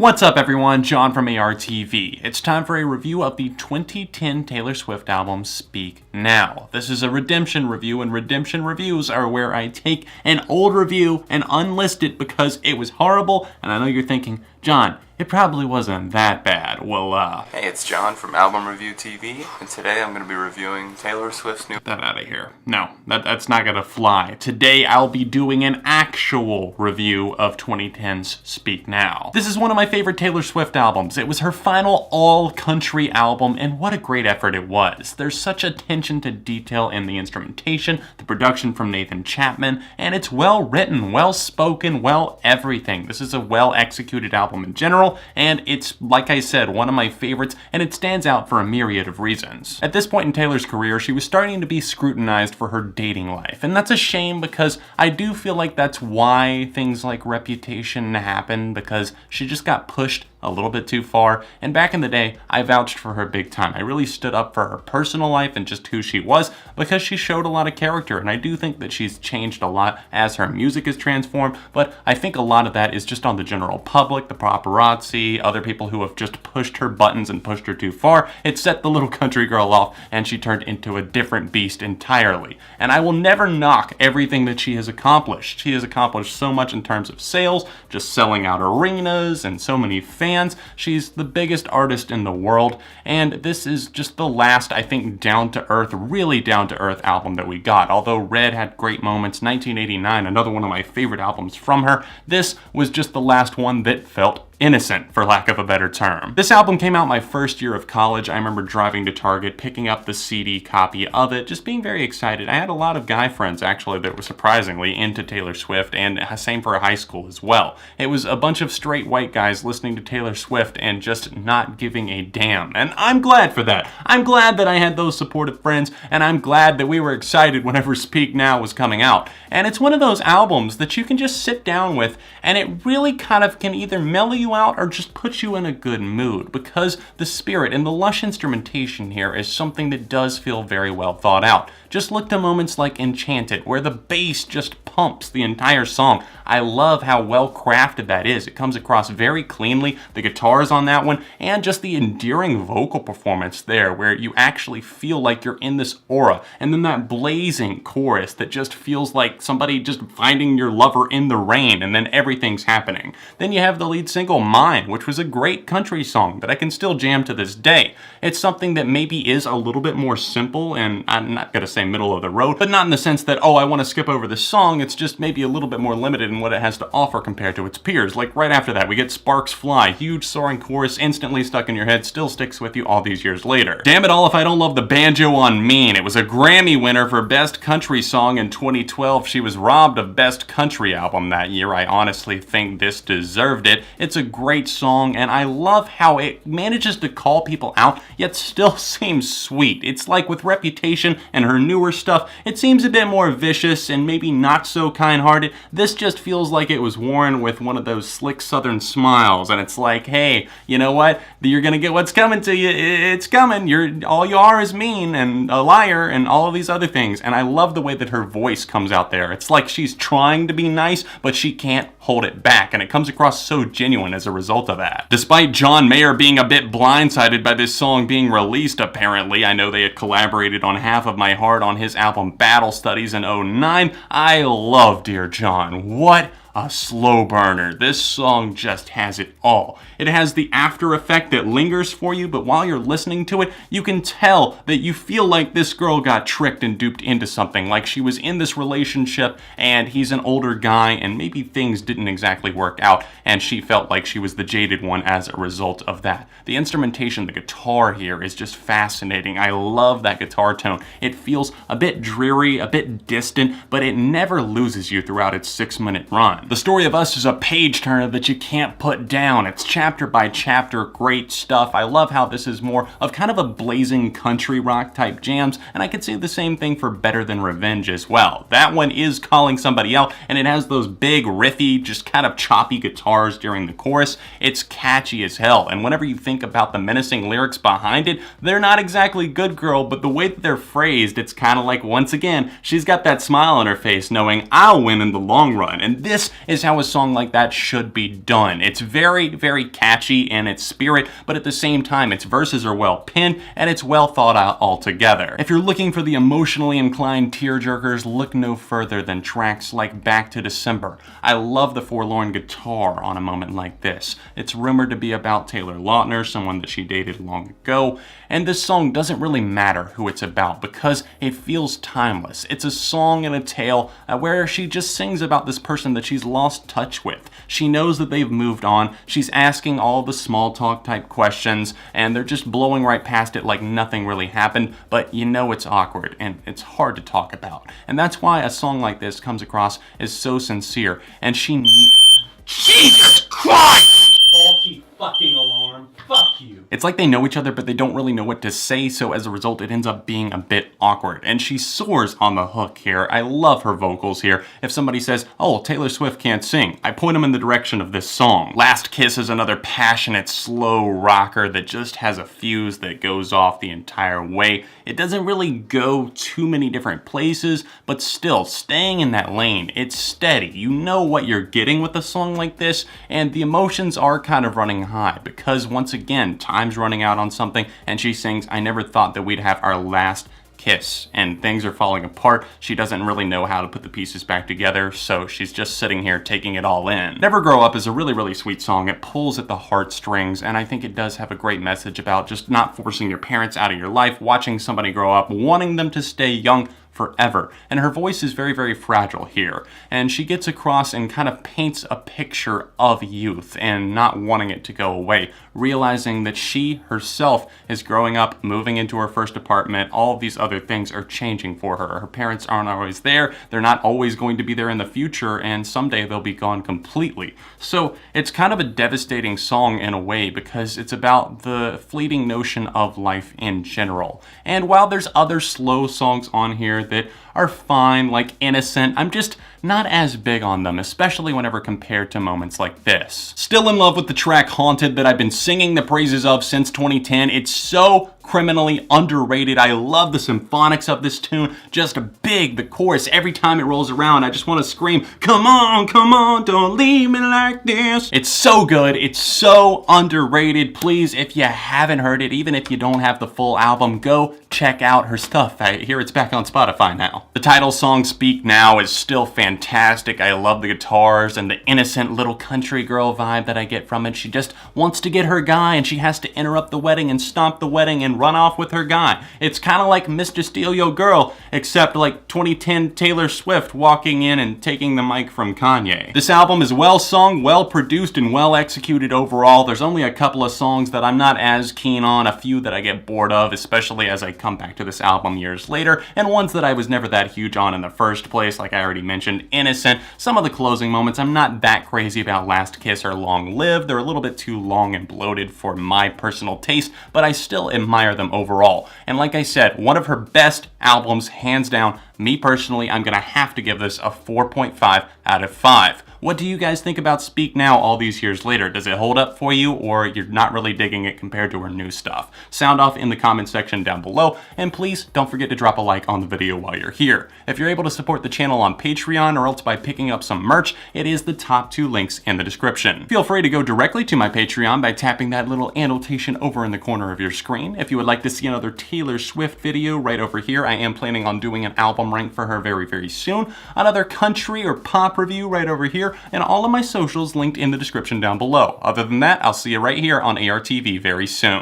What's up everyone, John from ARTV. It's time for a review of the 2010 Taylor Swift album, Speak Now. This is a redemption review, and redemption reviews are where I take an old review and unlist it because it was horrible, and I know you're thinking, John, it probably wasn't that bad. Well, Hey, it's John from Album Review TV, and today I'm going to be reviewing Taylor Swift's new... Get that out of here. No, that's not gonna fly. Today I'll be doing an actual review of 2010's Speak Now. This is one of my favorite Taylor Swift albums. It was her final all-country album, and what a great effort it was. There's such attention to detail in the instrumentation, the production from Nathan Chapman, and it's well written, well spoken, well everything. This is a well-executed album in general, and it's, like I said, one of my favorites, and it stands out for a myriad of reasons. At this point in Taylor's career, she was starting to be scrutinized for her dating life, and that's a shame because I do feel like that's why things like Reputation happened, because she just got pushed a little bit too far, and back in the day, I vouched for her big time. I really stood up for her personal life and just who she was because she showed a lot of character, and I do think that she's changed a lot as her music is transformed, but I think a lot of that is just on the general public, the paparazzi, other people who have just pushed her buttons and pushed her too far. It set the little country girl off, and she turned into a different beast entirely. And I will never knock everything that she has accomplished. She has accomplished so much in terms of sales, just selling out arenas and so many fans. She's the biggest artist in the world, and this is just the last, I think, down-to-earth, really down-to-earth album that we got. Although Red had great moments, 1989, another one of my favorite albums from her, this was just the last one that felt innocent, for lack of a better term. This album came out my first year of college. I remember driving to Target, picking up the CD copy of it, just being very excited. I had a lot of guy friends, actually, that were surprisingly into Taylor Swift, and same for high school as well. It was a bunch of straight white guys listening to Taylor Swift and just not giving a damn, and I'm glad for that. I'm glad that I had those supportive friends, and I'm glad that we were excited whenever Speak Now was coming out. And it's one of those albums that you can just sit down with, and it really kind of can either mellow you out or just put you in a good mood, because the spirit and the lush instrumentation here is something that does feel very well thought out. Just look to moments like Enchanted, where the bass just pumps the entire song. I love how well crafted that is. It comes across very cleanly, the guitars on that one, and just the endearing vocal performance there, where you actually feel like you're in this aura, and then that blazing chorus that just feels like somebody just finding your lover in the rain, and then everything's happening. Then you have the lead single, Mine, which was a great country song that I can still jam to this day. It's something that maybe is a little bit more simple, and I'm not gonna say middle of the road, but not in the sense that, oh, I want to skip over this song. It's just maybe a little bit more limited in what it has to offer compared to its peers. Like right after that, we get Sparks Fly, huge soaring chorus, instantly stuck in your head, still sticks with you all these years later. Damn it all if I don't love the banjo on Mean. It was a Grammy winner for Best Country Song in 2012. She was robbed of Best Country Album that year. I honestly think this deserved it. It's a great song, and I love how it manages to call people out, yet still seems sweet. It's like with Reputation and her newer stuff, it seems a bit more vicious and maybe not so kind-hearted. This just feels like it was worn with one of those slick southern smiles, and it's like, hey, you know what? You're gonna get what's coming to you. It's coming. All you are is mean and a liar and all of these other things. And I love the way that her voice comes out there. It's like she's trying to be nice, but she can't hold it back, and it comes across so genuine as a result of that. Despite John Mayer being a bit blindsided by this song being released, apparently, I know they had collaborated on Half of My Heart on his album Battle Studies in '09. I love Dear John. What a slow burner. This song just has it all. It has the after effect that lingers for you, but while you're listening to it, you can tell that you feel like this girl got tricked and duped into something, like she was in this relationship and he's an older guy and maybe things didn't exactly work out, and she felt like she was the jaded one as a result of that. The instrumentation, the guitar here is just fascinating. I love that guitar tone. It feels a bit dreary, a bit distant, but it never loses you throughout its 6-minute run. The Story of Us is a page-turner that you can't put down. It's chapter by chapter, great stuff. I love how this is more of kind of a blazing country rock type jams, and I could say the same thing for Better Than Revenge as well. That one is calling somebody out, and it has those big, riffy, just kind of choppy guitars during the chorus. It's catchy as hell, and whenever you think about the menacing lyrics behind it, they're not exactly good girl, but the way that they're phrased, it's kind of like, once again, she's got that smile on her face knowing I'll win in the long run, and this is how a song like that should be done. It's very, very catchy in its spirit, but at the same time, its verses are well pinned and it's well thought out altogether. If you're looking for the emotionally inclined tearjerkers, look no further than tracks like Back to December. I love the forlorn guitar on a moment like this. It's rumored to be about Taylor Lautner, someone that she dated long ago, and this song doesn't really matter who it's about because it feels timeless. It's a song and a tale where she just sings about this person that she's lost touch with. She knows that they've moved on, she's asking all the small talk type questions, and they're just blowing right past it like nothing really happened, but you know it's awkward and it's hard to talk about. And that's why a song like this comes across as so sincere, and Jesus Christ! Faulty fucking alarm. Fuck you. It's like they know each other, but they don't really know what to say, so as a result, it ends up being a bit awkward. And she soars on the hook here. I love her vocals here. If somebody says, oh, Taylor Swift can't sing, I point them in the direction of this song. Last Kiss is another passionate, slow rocker that just has a fuse that goes off the entire way. It doesn't really go too many different places, but still, staying in that lane, it's steady. You know what you're getting with a song like this, and the emotions are kind of running high because, once again, time's running out on something, and she sings, I never thought that we'd have our last kiss, and things are falling apart. She doesn't really know how to put the pieces back together, so she's just sitting here taking it all in. Never Grow Up is a really, really sweet song. It pulls at the heartstrings, and I think it does have a great message about just not forcing your parents out of your life, watching somebody grow up, wanting them to stay young forever. And her voice is very, very fragile here. And she gets across and kind of paints a picture of youth and not wanting it to go away, realizing that she herself is growing up, moving into her first apartment. All of these other things are changing for her. Her parents aren't always there. They're not always going to be there in the future, and someday they'll be gone completely. So it's kind of a devastating song in a way because it's about the fleeting notion of life in general. And while there's other slow songs on here that are fine, like Innocent, I'm just not as big on them, especially whenever compared to moments like this. Still in love with the track Haunted that I've been singing the praises of since 2010. It's so criminally underrated. I love the symphonics of this tune, just big. The chorus, every time it rolls around, I just want to scream, come on, don't leave me like this. It's so good. It's so underrated. Please, if you haven't heard it, even if you don't have the full album, go check out her stuff. I hear it's back on Spotify now. The title song, Speak Now, is still fantastic. I love the guitars and the innocent little country girl vibe that I get from it. She just wants to get her guy, and she has to interrupt the wedding and stomp the wedding and run off with her guy. It's kind of like Mr. Steal Your Girl, except like 2010 Taylor Swift walking in and taking the mic from Kanye. This album is well sung, well produced, and well executed overall. There's only a couple of songs that I'm not as keen on, a few that I get bored of, especially as I come back to this album years later, and ones that I was never that huge on in the first place, like I already mentioned, Innocent. Some of the closing moments I'm not that crazy about. Last Kiss are long-lived. They're a little bit too long and bloated for my personal taste, but I still admire them overall. And like I said, one of her best albums, hands down. Me personally, I'm gonna have to give this a 4.5 out of 5. What do you guys think about Speak Now all these years later? Does it hold up for you, or you're not really digging it compared to her new stuff? Sound off in the comment section down below, and please don't forget to drop a like on the video while you're here. If you're able to support the channel on Patreon or else by picking up some merch, it is the top 2 links in the description. Feel free to go directly to my Patreon by tapping that little annotation over in the corner of your screen. If you would like to see another Taylor Swift video right over here, I am planning on doing an album rank for her very, very soon. Another country or pop review right over here, and all of my socials linked in the description down below. Other than that, I'll see you right here on ARTV very soon.